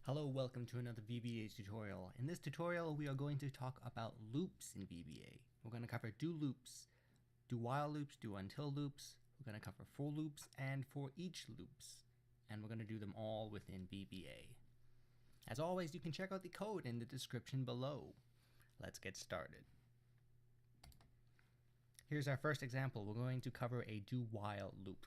Hello, welcome to another VBA tutorial. In this tutorial, we are going to talk about loops in VBA. We're going to cover do loops, do while loops, do until loops. We're going to cover for loops and for each loops. And we're going to do them all within VBA. As always, you can check out the code in the description below. Let's get started. Here's our first example. We're going to cover a do while loop.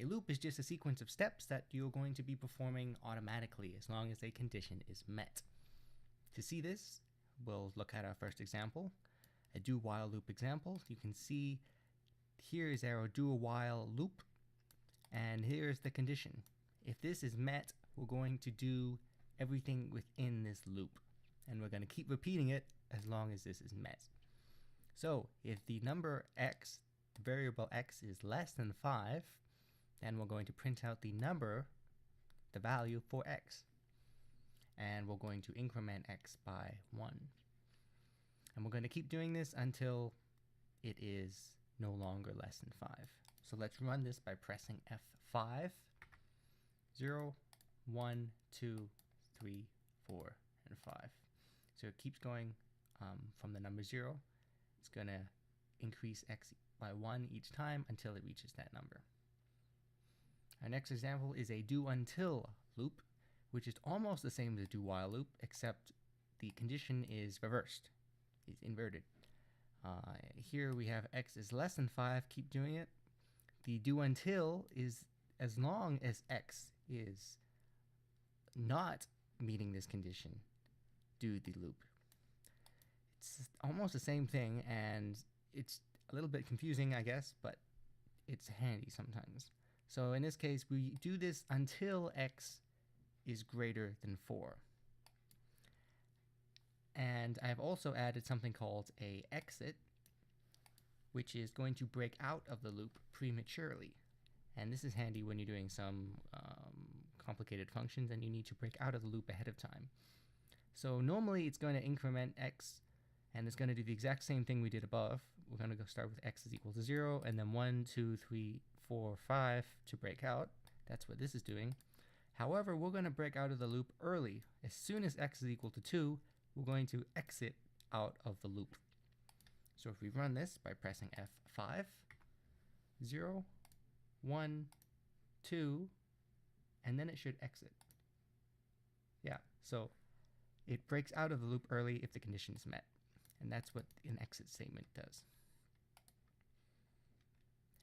A loop is just a sequence of steps that you're going to be performing automatically as long as a condition is met. To see this, we'll look at our first example, a do while loop example. You can see here is our do while loop, and here's the condition. If this is met, we're going to do everything within this loop, and we're going to keep repeating it as long as this is met. So if the number x, the variable x, is less than 5, then we're going to print out the number, the value for x. And we're going to increment x by 1. And we're going to keep doing this until it is no longer less than 5. So let's run this by pressing F5. 0, 1, 2, 3, 4, and 5. So it keeps going from the number 0. It's going to increase x by 1 each time until it reaches that number. Our next example is a do until loop, which is almost the same as a do while loop, except the condition is reversed, it's inverted. Here we have x is less than 5, keep doing it. The do until is as long as x is not meeting this condition, do the loop. It's almost the same thing, and it's a little bit confusing, I guess, but it's handy sometimes. So in this case, we do this until x is greater than 4. And I've also added something called a exit, which is going to break out of the loop prematurely. And this is handy when you're doing some complicated functions and you need to break out of the loop ahead of time. So normally it's going to increment x, and it's going to do the exact same thing we did above. We're going to go start with x is equal to 0, and then 1, 2, 3, 4, 5 to break out. That's what this is doing. However, we're going to break out of the loop early. As soon as x is equal to 2, we're going to exit out of the loop. So if we run this by pressing F5, 0, 1, 2, and then it should exit. Yeah, so it breaks out of the loop early if the condition is met. And that's what an exit statement does.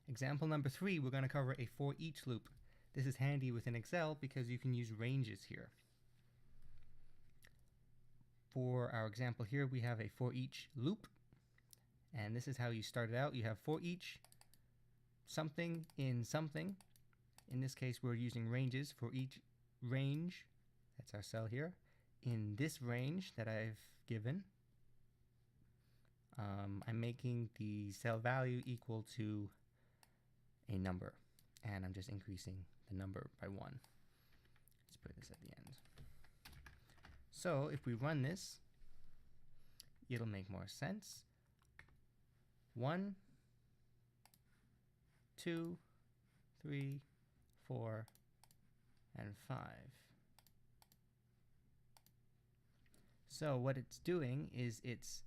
Example number 3, we're going to cover a for each loop. This is handy within Excel because you can use ranges here. For our example here, we have a for each loop, and this is how you start it out. You have for each something in something. In this case, we're using ranges. For each range, that's our cell here, in this range that I've given, I'm making the cell value equal to a number, and I'm just increasing the number by 1. Let's put this at the end. So if we run this, it'll make more sense. 1, 2, 3, 4, and 5. So what it's doing is it's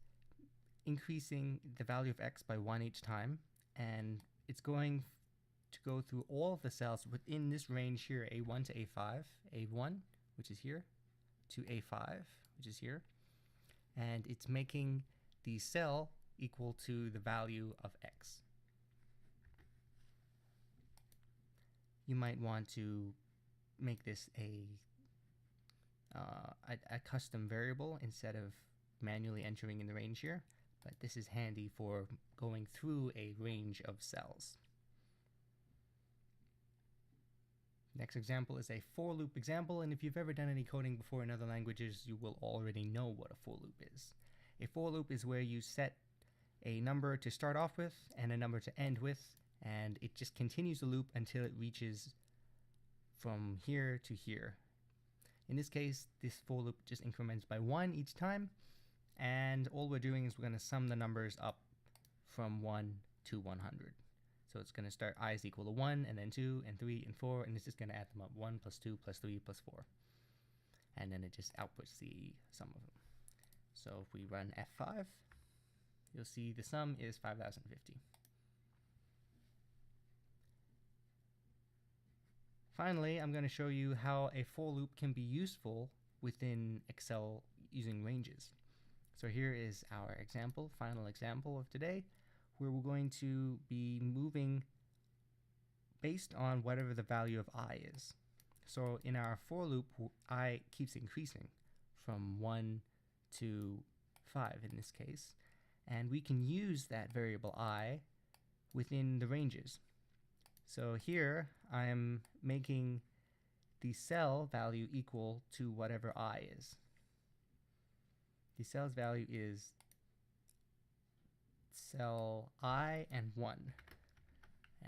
increasing the value of x by 1 each time, and it's going to go through all of the cells within this range here, A1 to A5, A1, which is here, to A5, which is here, and it's making the cell equal to the value of x. You might want to make this a custom variable instead of manually entering in the range here, but this is handy for going through a range of cells. Next example is a for loop example, and if you've ever done any coding before in other languages, you will already know what a for loop is. A for loop is where you set a number to start off with and a number to end with, and it just continues the loop until it reaches from here to here. In this case, this for loop just increments by 1 each time, and all we're doing is we're going to sum the numbers up from 1 to 100. So it's going to start I is equal to 1, and then 2, and 3, and 4, and it's just going to add them up. 1 plus 2 plus 3 plus 4. and then it just outputs the sum of them. So if we run F5, you'll see the sum is 5,050. Finally, I'm going to show you how a for loop can be useful within Excel using ranges. So here is our example, final example of today, where we're going to be moving based on whatever the value of I is. So in our for loop, I keeps increasing from 1 to 5 in this case, and we can use that variable I within the ranges. So here I'm making the cell value equal to whatever I is. The cell's value is cell I and 1.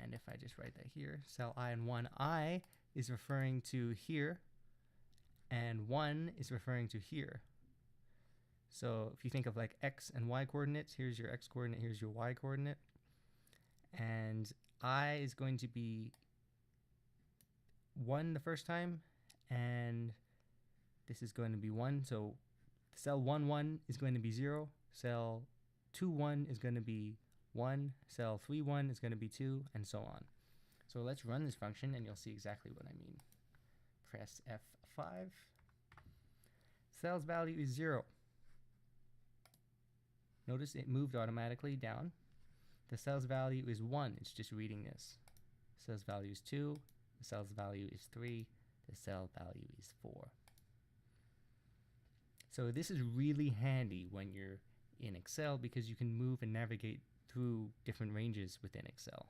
And if I just write that here, cell I and 1, I is referring to here, and 1 is referring to here. So if you think of like x and y coordinates, here's your x coordinate, here's your y coordinate. And I is going to be 1 the first time, and this is going to be 1. So cell 1, 1 is going to be 0. Cell 2, 1 is going to be 1. Cell 3, 1 is going to be 2, and so on. So let's run this function, and you'll see exactly what I mean. Press F5. Cell's value is 0. Notice it moved automatically down. The cell's value is 1. It's just reading this. The cell's value is 2. The cell's value is 3. The cell value is 4. So this is really handy when you're in Excel because you can move and navigate through different ranges within Excel.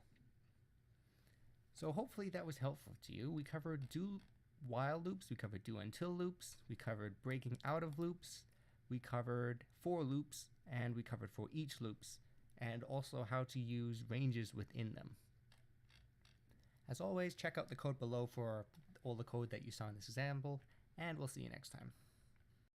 So hopefully that was helpful to you. We covered do while loops, we covered do until loops, we covered breaking out of loops, we covered for loops, and we covered for each loops, and also how to use ranges within them. As always, check out the code below for all the code that you saw in this example, and we'll see you next time.